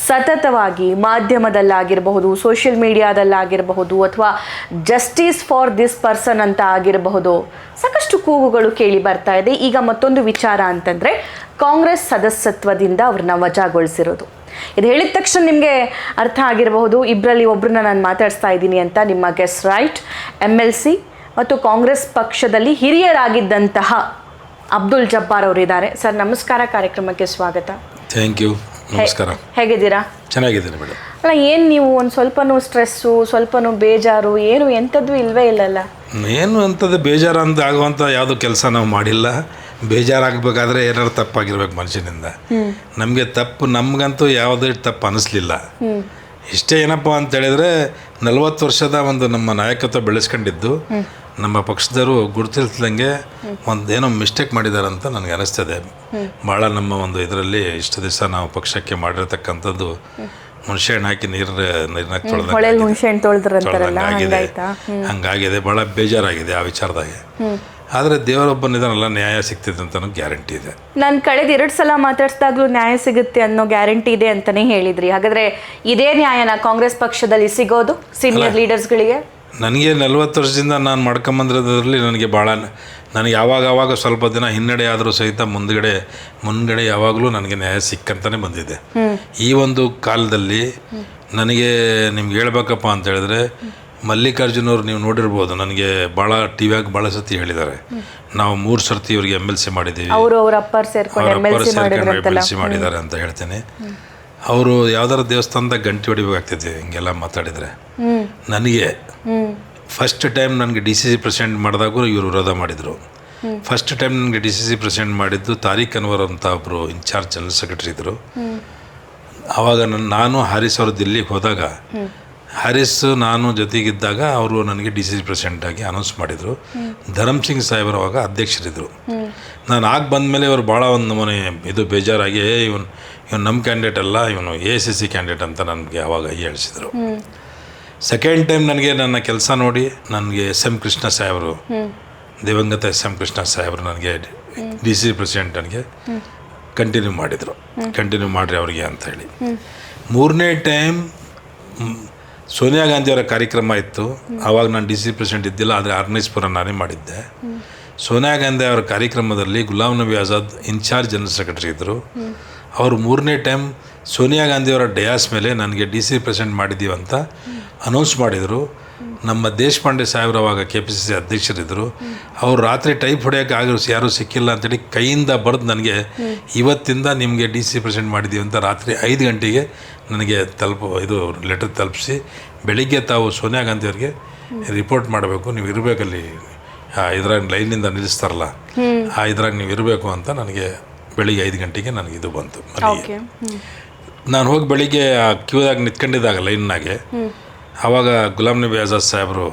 ಸತತವಾಗಿ ಮಾಧ್ಯಮದಲ್ಲಾಗಿರಬಹುದು, ಸೋಷಿಯಲ್ ಮೀಡಿಯಾದಲ್ಲಾಗಿರಬಹುದು, ಅಥವಾ justice for this person ಅಂತ ಆಗಿರಬಹುದು, ಸಾಕಷ್ಟು ಕೂಗುಗಳು ಕೇಳಿ ಬರ್ತಾ ಇದೆ. ಈಗ ಮತ್ತೊಂದು ವಿಚಾರ ಅಂತಂದರೆ ಕಾಂಗ್ರೆಸ್ ಸದಸ್ಯತ್ವದಿಂದ ಅವ್ರನ್ನ ವಜಾಗೊಳಿಸಿರೋದು. ಇದು ಹೇಳಿದ ತಕ್ಷಣ ನಿಮಗೆ ಅರ್ಥ ಆಗಿರಬಹುದು, ಇಬ್ಬರಲ್ಲಿ ಒಬ್ಬರನ್ನ ನಾನು ಮಾತಾಡಿಸ್ತಾ ಇದ್ದೀನಿ ಅಂತ. ನಿಮ್ಮ ಗೆಸ್ ರೈಟ್. MLC ಮತ್ತು ಕಾಂಗ್ರೆಸ್ ಪಕ್ಷದಲ್ಲಿ ಹಿರಿಯರಾಗಿದ್ದಂತಹ ಅಬ್ದುಲ್ ಜಬ್ಬಾರ್ ಅವರಿದ್ದಾರೆ. ಸರ್ ನಮಸ್ಕಾರ, ಕಾರ್ಯಕ್ರಮಕ್ಕೆ ಸ್ವಾಗತ. Thank you. ನಮಸ್ಕಾರ. ಹೇಗಿದ್ದೀರಾ? ಚೆನ್ನಾಗಿದ್ದೀನಿ ಮೇಡಮ್. ಅಲ್ಲ, ಏನು ನೀವು ಒಂದು ಸ್ವಲ್ಪನೂ ಸ್ಟ್ರೆಸ್ಸು, ಸ್ವಲ್ಪನೂ ಬೇಜಾರು, ಏನು ಎಂಥದ್ದು ಇಲ್ವೇ ಇಲ್ಲಲ್ಲ? ಏನು ಅಂಥದ್ದು ಬೇಜಾರು ಅಂತ ಆಗುವಂಥ ಯಾವುದೋ ಕೆಲಸ ನಾವು ಮಾಡಿಲ್ಲ. ಬೇಜಾರಾಗಬೇಕಾದ್ರೆ ಏನಾದ್ರು ತಪ್ಪಾಗಿರ್ಬೇಕು ಮನುಷ್ಯನಿಂದ. ನಮಗೆ ತಪ್ಪು, ನಮಗಂತೂ ಯಾವುದೇ ತಪ್ಪು ಅನ್ನಿಸ್ಲಿಲ್ಲ. ಇಷ್ಟೇ ಏನಪ್ಪ ಅಂತ ಹೇಳಿದ್ರೆ 40 ವರ್ಷದ ಒಂದು ನಮ್ಮ ನಾಯಕತ್ವ ಬೆಳೆಸ್ಕೊಂಡಿದ್ದು ನಮ್ಮ ಪಕ್ಷದವರು ಗುರುತಿಲ್ದಂಗೆ ಒಂದೇನೋ ಮಿಸ್ಟೇಕ್ ಮಾಡಿದ್ದಾರೆ ಅಂತ ನನಗೆ ಅನಿಸ್ತದೆ. ಭಾಳ ನಮ್ಮ ಒಂದು ಇದರಲ್ಲಿ ಇಷ್ಟು ದಿವಸ ನಾವು ಪಕ್ಷಕ್ಕೆ ಮಾಡಿರ್ತಕ್ಕಂಥದ್ದು ಹುಣಸೆಹಣ್ಣು ಹಾಕಿ ನೀರಿನಾಗ ತೊಳೆದಾಗಿದೆ. ಹಂಗಾಗಿದೆ, ಭಾಳ ಬೇಜಾರಾಗಿದೆ ಆ ವಿಚಾರದಾಗೆ. ಆದರೆ ದೇವರೊಬ್ಬನಿದಾನಲ್ಲ, ನ್ಯಾಯ ಸಿಗ್ತಿದೆ ಅಂತ ಗ್ಯಾರಂಟಿ ಇದೆ. ನಾನು ಕಳೆದ 2 ಸಲ ಮಾತಾಡಿಸಿದಾಗಲೂ ನ್ಯಾಯ ಸಿಗುತ್ತೆ ಅನ್ನೋ ಗ್ಯಾರಂಟಿ ಇದೆ ಅಂತಲೇ ಹೇಳಿದ್ರಿ. ಹಾಗಾದರೆ ಇದೇ ನ್ಯಾಯನ ಕಾಂಗ್ರೆಸ್ ಪಕ್ಷದಲ್ಲಿ ಸಿಗೋದು ಸೀನಿಯರ್ ಲೀಡರ್ಸ್ಗಳಿಗೆ? ನನಗೆ 40 ವರ್ಷದಿಂದ ನಾನು ಮಾಡ್ಕೊಂಬಂದಿರೋದ್ರಲ್ಲಿ ನನಗೆ ಯಾವಾಗ ಸ್ವಲ್ಪ ದಿನ ಹಿನ್ನಡೆ ಆದರೂ ಸಹಿತ ಮುಂದ್ಗಡೆ ಯಾವಾಗಲೂ ನನಗೆ ನ್ಯಾಯ ಸಿಕ್ಕಂತಾನೆ ಬಂದಿದೆ. ಈ ಒಂದು ಕಾಲದಲ್ಲಿ ನನಗೆ ನಿಮ್ಗೆ ಹೇಳ್ಬೇಕಪ್ಪ ಅಂತ ಹೇಳಿದ್ರೆ, ಮಲ್ಲಿಕಾರ್ಜುನ್ ಅವರು ನೀವು ನೋಡಿರ್ಬೋದು, ನನಗೆ ಭಾಳ ಟಿವಿಯಾಗಿ ಭಾಳ ಸತಿ ಹೇಳಿದ್ದಾರೆ, ನಾವು 3 ಸರ್ತಿ ಇವರಿಗೆ MLC ಮಾಡಿದ್ದೀವಿ, MLC ಮಾಡಿದ್ದಾರೆ ಅಂತ ಹೇಳ್ತೀನಿ. ಅವರು ಯಾವ್ದಾರು ದೇವಸ್ಥಾನದಾಗ ಗಂಟೆ ಹೊಡಿಬೇಕಾಗ್ತೈತಿ ಹಿಂಗೆಲ್ಲ ಮಾತಾಡಿದರೆ. ನನಗೆ ಫಸ್ಟ್ ಟೈಮ್ ನನಗೆ DCC ಪ್ರೆಸಿಡೆಂಟ್ ಮಾಡಿದಾಗೂ ಇವರು ವಿರೋಧ ಮಾಡಿದರು. ಫಸ್ಟ್ ಟೈಮ್ ನನಗೆ DCC ಪ್ರೆಸಿಡೆಂಟ್ ಮಾಡಿದ್ದು ತಾರಿಕ್ ಅನ್ವರ್ ಅಂತ ಒಬ್ಬರು ಇನ್ಚಾರ್ಜ್ ಜನರಲ್ ಸೆಕ್ರೆಟರಿ ಇದ್ದರು. ಆವಾಗ ನಾನು ಹಾರಿಸ್ ಅವರು ದಿಲ್ಲಿಗೆ ಹೋದಾಗ, ಹಾರಿಸ್ ನಾನು ಜೊತೆಗಿದ್ದಾಗ ಅವರು ನನಗೆ DCC ಪ್ರೆಸಿಡೆಂಟಾಗಿ ಅನೌನ್ಸ್ ಮಾಡಿದರು. ಧರಮ್ ಸಿಂಗ್ ಸಾಹೇಬರು ಅವಾಗ ಅಧ್ಯಕ್ಷರಿದ್ದರು. ನಾನು ಬಂದಮೇಲೆ ಇವರು ಭಾಳ ಒಂದು ಮನೆ ಇದು ಬೇಜಾರಾಗಿ, ಇವನು ನಮ್ಮ ಕ್ಯಾಂಡಿಡೇಟ್ ಅಲ್ಲ, ಇವನು ACC ಕ್ಯಾಂಡಿಡೇಟ್ ಅಂತ ನನಗೆ ಆವಾಗ ಹೇಳಿಸಿದರು. ಸೆಕೆಂಡ್ ಟೈಮ್ ನನಗೆ ನನ್ನ ಕೆಲಸ ನೋಡಿ ನನಗೆ SM ಕೃಷ್ಣ ಸಾಹೇಬರು, ದಿವಂಗತ SM ಕೃಷ್ಣ ಸಾಹೇಬರು ನನಗೆ DCC ಪ್ರೆಸಿಡೆಂಟ್ ನನಗೆ ಕಂಟಿನ್ಯೂ ಮಾಡಿರಿ ಅವರಿಗೆ ಅಂತ ಹೇಳಿ. 3ನೇ ಟೈಮ್ ಸೋನಿಯಾ ಗಾಂಧಿಯವರ ಕಾರ್ಯಕ್ರಮ ಇತ್ತು. ಆವಾಗ ನಾನು DCC ಪ್ರೆಸಿಡೆಂಟ್ ಇದ್ದಿಲ್ಲ, ಆದರೆ ಆರ್ಗನೈಸ್ಪುರ ನಾನೇ ಮಾಡಿದ್ದೆ. ಸೋನಿಯಾ ಗಾಂಧಿ ಅವರ ಕಾರ್ಯಕ್ರಮದಲ್ಲಿ Ghulam Nabi Azad incharge general secretary ಇದ್ದರು. ಅವರು 3ನೇ ಟೈಮ್ ಸೋನಿಯಾ ಗಾಂಧಿಯವರ ಡಯಾಸ್ ಮೇಲೆ ನನಗೆ DCC ಪ್ರೆಸಿಡೆಂಟ್ ಮಾಡಿದ್ದೀವಿ ಅಂತ ಅನೌನ್ಸ್ ಮಾಡಿದರು. ನಮ್ಮ ದೇಶಪಾಂಡೆ ಸಾಹೇಬ್ರು ಅವಾಗ KPCC ಅಧ್ಯಕ್ಷರಿದ್ದರು. ಅವರು ರಾತ್ರಿ ಟೈಪ್ ಹೊಡೆಯೋಕ್ಕೆ ಯಾರೂ ಸಿಕ್ಕಿಲ್ಲ ಅಂತೇಳಿ ಕೈಯಿಂದ ಬರೆದು ನನಗೆ ಇವತ್ತಿಂದ ನಿಮಗೆ DCC ಪ್ರೆಸಿಡೆಂಟ್ ಮಾಡಿದ್ದೀವಿ ಅಂತ ರಾತ್ರಿ 5 ಗಂಟೆಗೆ ನನಗೆ ಲೆಟರ್ ತಲುಪಿಸಿ, ಬೆಳಿಗ್ಗೆ ತಾವು ಸೋನಿಯಾ ಗಾಂಧಿಯವ್ರಿಗೆ ರಿಪೋರ್ಟ್ ಮಾಡಬೇಕು, ನೀವು ಇರಬೇಕಲ್ಲಿ ಇದ್ರಾಗ ಲೈನಿಂದ ನಿಲ್ಲಿಸ್ತಾರಲ್ಲ ಇದ್ರಾಗ ನೀವು ಇರಬೇಕು ಅಂತ ನನಗೆ ಬೆಳಿಗ್ಗೆ 5 ಗಂಟೆಗೆ ನನಗೆ ಇದು ಬಂತು ಮನೆಗೆ. ನಾನು ಹೋಗಿ ಬೆಳಿಗ್ಗೆ ಕ್ಯೂದಾಗ ನಿಂತ್ಕೊಂಡಿದ್ದಾಗ ಲೈನ್ನಾಗೆ, ಆವಾಗ ಗುಲಾಮ್ ನಬಿ ಆಜಾದ್ ಸಾಹೇಬರು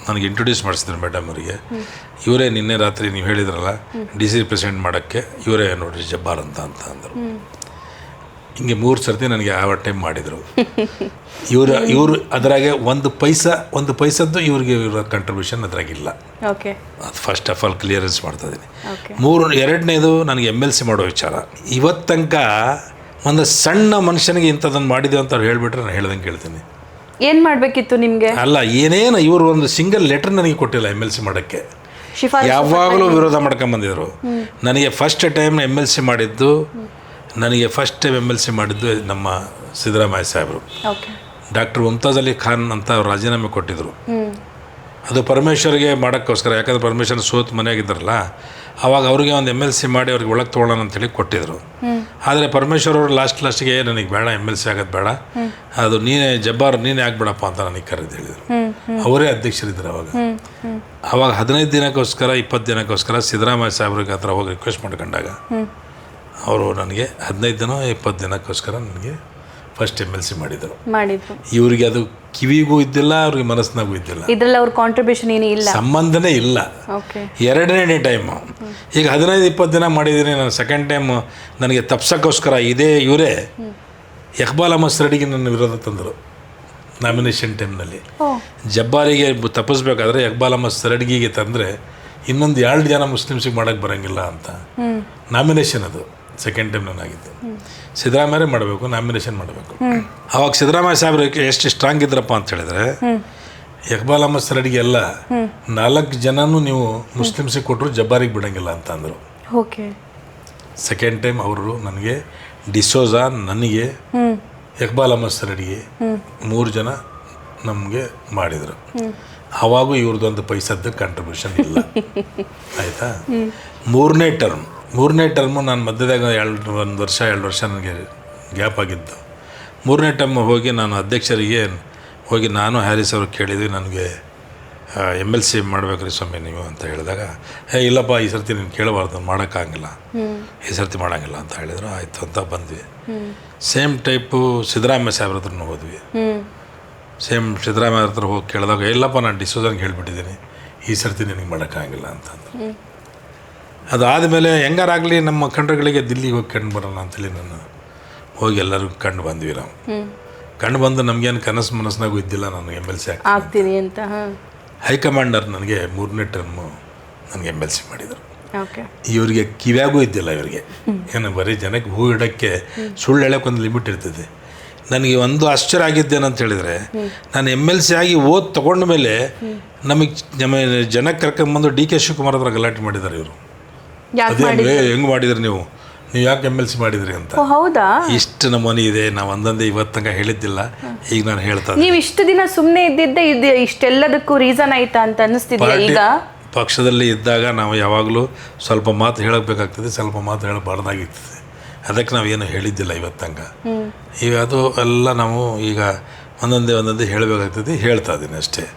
ನನಗೆ ಇಂಟ್ರೊಡ್ಯೂಸ್ ಮಾಡಿಸಿದ್ರು ಮೇಡಮ್ ಅವರಿಗೆ. ಇವರೇ ನಿನ್ನೆ ರಾತ್ರಿ ನೀವು ಹೇಳಿದ್ರಲ್ಲ DCC ಪ್ರೆಸಿಡೆಂಟ್ ಮಾಡೋಕ್ಕೆ, ಇವರೇ ನೋಡ್ರಿ ಜಬ್ಬಾರ್ ಅಂತ ಅಂದರು. ಹಿಂಗೆ 3 ಸರ್ತಿ ನನಗೆ ಆ ಟೈಮ್ ಮಾಡಿದರು. ಇವರು ಅದರಾಗೆ ಒಂದು ಪೈಸದ್ದು ಇವರ ಕಂಟ್ರಿಬ್ಯೂಷನ್ ಅದ್ರಾಗಿಲ್ಲ. ಅದು ಫಸ್ಟ್ ಆಫ್ ಆಲ್ ಕ್ಲಿಯರೆನ್ಸ್ ಮಾಡ್ತಾ ಇದ್ದೀನಿ. 2ನೇದು ನನಗೆ MLC ಮಾಡೋ ವಿಚಾರ. ಇವತ್ತು ತನಕ ಒಂದು ಸಣ್ಣ ಮನುಷ್ಯನಿಗೆ ಇಂಥದ್ದನ್ನು ಮಾಡಿದ್ದೀವಿ ಅಂತ ಅವ್ರು ಹೇಳಿಬಿಟ್ರೆ ನಾನು ಹೇಳ್ದಂಗೆ ಕೇಳ್ತೀನಿ. ಏನು ಮಾಡಬೇಕಿತ್ತು ನಿಮಗೆ? ಅಲ್ಲ, ಏನೇನು ಇವರು ಒಂದು ಸಿಂಗಲ್ ಲೆಟರ್ ನನಗೆ ಕೊಟ್ಟಿಲ್ಲ MLC ಮಾಡೋಕ್ಕೆ. ಯಾವಾಗಲೂ ವಿರೋಧ ಮಾಡ್ಕೊಂಬಂದಿದ್ರು. ನನಗೆ ಫಸ್ಟ್ ಟೈಮ್ MLC ಮಾಡಿದ್ದು ನಮ್ಮ ಸಿದ್ದರಾಮಯ್ಯ ಸಾಹೇಬರು. ಡಾಕ್ಟರ್ ಮುಮ್ತಾಜ್ ಅಲಿ ಖಾನ್ ಅಂತ ಅವ್ರು ರಾಜೀನಾಮೆ ಕೊಟ್ಟಿದ್ದರು. ಅದು ಪರಮೇಶ್ವರ್ಗೆ ಮಾಡೋಕ್ಕೋಸ್ಕರ, ಯಾಕಂದರೆ ಪರಮೇಶ್ವರ್ ಸೋತ್ ಮನೆಯಾಗಿದ್ದಾರಲ್ಲ, ಆವಾಗ ಅವ್ರಿಗೆ ಒಂದು MLC ಮಾಡಿ ಅವ್ರಿಗೆ ಒಳಗೆ ತೊಗೊಳ್ಳೋಣ ಅಂತೇಳಿ ಕೊಟ್ಟಿದ್ರು. ಆದರೆ ಪರಮೇಶ್ವರ್ ಅವರು ಲಾಸ್ಟಿಗೆ ನನಗೆ ಬೇಡ, MLC ಆಗೋದು ಬೇಡ, ಅದು ಜಬ್ಬಾರ್ ನೀನೇ ಆಗ್ಬೇಡಪ್ಪ ಅಂತ ನನಗೆ ಕರೆದು ಹೇಳಿದರು. ಅವರೇ ಅಧ್ಯಕ್ಷರಿದ್ದರು ಅವಾಗ 15 ದಿನಕ್ಕೋಸ್ಕರ 20 ದಿನಕ್ಕೋಸ್ಕರ ಸಿದ್ದರಾಮಯ್ಯ ಸಾಹೇಬ್ರಿಗೆ ಹತ್ರ ಹೋಗಿ ರಿಕ್ವೆಸ್ಟ್ ಮಾಡ್ಕೊಂಡಾಗ ಅವರು ನನಗೆ 15 ದಿನ 20 ದಿನಕ್ಕೋಸ್ಕರ ನನಗೆ ಫಸ್ಟ್ MLC ಮಾಡಿದರು. ಇವರಿಗೆ ಅದು ಕಿವಿಗೂ ಇದ್ದಿಲ್ಲ, ಅವ್ರಿಗೆ ಮನಸ್ಸಿನಾಗೂ ಇದ್ದಿಲ್ಲ, ಇದರಲ್ಲಿ ಅವ್ರ ಕಾಂಟ್ರಿಬ್ಯೂಷನ್ ಏನೂ ಇಲ್ಲ, ಸಂಬಂಧನೇ ಇಲ್ಲ. 2ನೇ ಟೈಮ್ ಈಗ 15-20 ದಿನ ಮಾಡಿದ್ದೀನಿ. ನಾನು ಸೆಕೆಂಡ್ ಟೈಮ್ ನನಗೆ ತಪ್ಸೋಕ್ಕೋಸ್ಕರ ಇವರೇ ಇಕ್ಬಾಲ್ ಅಹಮದ್ ಸರಡಿಗೆ ನನ್ನ ವಿರೋಧ ತಂದರು ನಾಮಿನೇಷನ್ ಟೈಮ್ನಲ್ಲಿ. ಜಬ್ಬಾರಿಗೆ ತಪ್ಪಿಸ್ಬೇಕಾದ್ರೆ ಇಕ್ಬಾಲ್ ಅಹಮದ್ ಸರಡಿಗೆ ತಂದರೆ ಇನ್ನೊಂದು 2 ಜನ ಮುಸ್ಲಿಮ್ಸಿಗೆ ಮಾಡೋಕ್ಕೆ ಬರೋಂಗಿಲ್ಲ ಅಂತ ನಾಮಿನೇಷನ್ ಅದು ಸೆಕೆಂಡ್ ಟೈಮ್ ನಾನಾಗಿದ್ದು. ಸಿದ್ದರಾಮಯ್ಯ ಮಾಡಬೇಕು, ನಾಮಿನೇಷನ್ ಮಾಡಬೇಕು. ಅವಾಗ ಸಿದ್ದರಾಮಯ್ಯ ಸಾಹೇಬ್ರು ಎಷ್ಟು ಸ್ಟ್ರಾಂಗ್ ಇದ್ರಪ್ಪ ಅಂತ ಹೇಳಿದ್ರೆ, ಇಕ್ಬಾಲ್ ಅಹಮದ್ ಸರಡಿಗೆ ಎಲ್ಲ 4 ಜನನೂ ನೀವು ಮುಸ್ಲಿಮ್ಸಿಗೆ ಕೊಟ್ಟರು ಜಬ್ಬಾರಿಗೆ ಬಿಡೋಂಗಿಲ್ಲ ಅಂತ ಅಂದರು. ಓಕೆ. ಸೆಕೆಂಡ್ ಟೈಮ್ ಅವರು ನನಗೆ ಡಿಸೋಜಾ, ನನಗೆ ಇಕ್ಬಾಲ್ ಅಹಮದ್ ಸರಡಿಗೆ 3 ಜನ ನಮಗೆ ಮಾಡಿದರು. ಆವಾಗೂ ಇವ್ರದ್ದೊಂದು ಪೈಸದ್ದು ಕಾಂಟ್ರಿಬ್ಯೂಷನ್ ಇಲ್ಲ. ಆಯಿತಾ. ಮೂರನೇ ಟರ್ಮು ನಾನು ಮಧ್ಯದಾಗ 1 ವರ್ಷ 2 ವರ್ಷ ನನಗೆ ಗ್ಯಾಪ್ ಆಗಿದ್ದು. 3ನೇ ಟರ್ಮ್ ಹೋಗಿ ನಾನು ಅಧ್ಯಕ್ಷರಿಗೆ ಹೋಗಿ ನಾನು ಹ್ಯಾರಿಸ್ ಅವ್ರಿಗೆ ಕೇಳಿದ್ವಿ, ನನಗೆ MLC ಮಾಡ್ಬೇಕ್ರಿ ಸ್ವಾಮಿ ನೀವು ಅಂತ ಹೇಳಿದಾಗ, ಇಲ್ಲಪ್ಪ ಈ ಸರ್ತಿ ನೀನು ಕೇಳಬಾರ್ದು, ಮಾಡೋಕ್ಕಾಗಿಲ್ಲ, ಈ ಸರ್ತಿ ಮಾಡೋಂಗಿಲ್ಲ ಅಂತ ಹೇಳಿದ್ರು. ಆಯಿತು ಅಂತ ಬಂದ್ವಿ. ಸೇಮ್ ಟೈಪು ಸಿದ್ದರಾಮಯ್ಯ ಸಾಹೇಬ್ರ ಹತ್ರನೂ ಹೋದ್ವಿ. ಸೇಮ್ ಸಿದ್ದರಾಮಯ್ಯ ಹತ್ರ ಹೋಗಿ ಕೇಳಿದಾಗ, ಇಲ್ಲಪ್ಪ ನಾನು ಡಿಸೋಜನ್ಗೆ ಹೇಳಿಬಿಟ್ಟಿದ್ದೀನಿ, ಈ ಸರ್ತಿ ನಿನಗೆ ಮಾಡೋಕ್ಕಾಗಿಲ್ಲ ಅಂತಂದ್ರು. ಅದಾದಮೇಲೆ ಹೆಂಗಾರಾಗಲಿ ನಮ್ಮ ಕಂಡ್ರುಗಳಿಗೆ ದಿಲ್ಲಿಗೆ ಹೋಗಿ ಕಂಡು ಬರೋಣ ಅಂತೇಳಿ ನಾನು ಹೋಗಿ ಎಲ್ಲರಿಗೂ ಕಂಡು ಬಂದ್ವಿ. ನಾವು ಕಂಡು ಬಂದು ನಮಗೇನು ಕನಸು ಮನಸ್ಸಿನಾಗೂ ಇದ್ದಿಲ್ಲ ನಾನು MLC ಆಗ್ತೀನಿ ಅಂತ. ಹೈಕಮಾಂಡರ್ ನನಗೆ 3ನೇ ಟರ್ಮು ನನಗೆ MLC ಮಾಡಿದರು. ಓಕೆ. ಇವ್ರಿಗೆ ಕಿವ್ಯಾಗೂ ಇದ್ದಿಲ್ಲ. ಇವರಿಗೆ ಏನು ಬರೀ ಜನಕ್ಕೆ ಹೂ ಇಡೋಕ್ಕೆ ಸುಳ್ಳು ಹೇಳೋಕ್ಕೊಂದು ಲಿಮಿಟ್ ಇರ್ತದೆ. ನನಗೆ ಒಂದು ಆಶ್ಚರ್ಯ ಆಗಿದ್ದೇನಂತ ಹೇಳಿದರೆ, ನಾನು MLC ಆಗಿ ತೊಗೊಂಡ ಮೇಲೆ ನಮ್ಮ ಜನಕ್ಕೆ ಕರ್ಕೊಂಬಂದು DK ಶಿವಕುಮಾರ್ ಹತ್ರ ಗಲಾಟೆ ಮಾಡಿದ್ದಾರೆ ಇವರು. ಅದೇ ಹೆಂಗೆ ಮಾಡಿದ್ರಿ ನೀವು ಯಾಕೆ MLC ಮಾಡಿದ್ರಿ ಅಂತ. ಹೌದಾ? ಇಷ್ಟು ನಮೂನಿ ಇದೆ. ನಾವು ಒಂದೊಂದೇ ಇವತ್ತು ತನಕ ಹೇಳಿದ್ದಿಲ್ಲ, ಈಗ ನಾನು ಹೇಳ್ತಾ ಇದ್ದೀನಿ. ನೀವು ಇಷ್ಟು ದಿನ ಸುಮ್ಮನೆ ಇದ್ದಿದ್ದೆ ಇಷ್ಟೆಲ್ಲದಕ್ಕೂ ರೀಸನ್ ಆಯ್ತಾ ಅಂತ ಅನ್ನಿಸ್ತಿದ್ಯಾ ಈಗ? ಪಕ್ಷದಲ್ಲಿ ಇದ್ದಾಗ ನಾವು ಯಾವಾಗಲೂ ಸ್ವಲ್ಪ ಮಾತು ಹೇಳಬೇಕಾಗ್ತದೆ, ಸ್ವಲ್ಪ ಮಾತು ಹೇಳಬಾರ್ದಾಗಿರ್ತದೆ. ಅದಕ್ಕೆ ನಾವೇನು ಹೇಳಿದ್ದಿಲ್ಲ ಇವತ್ತು ತನಕ. ಈಗ ಅದು ಎಲ್ಲ ನಾವು ಈಗ ಒಂದೊಂದೇ ಹೇಳಬೇಕಾಗ್ತದೆ, ಹೇಳ್ತಾ ಇದ್ದೀನಿ ಅಷ್ಟೇ.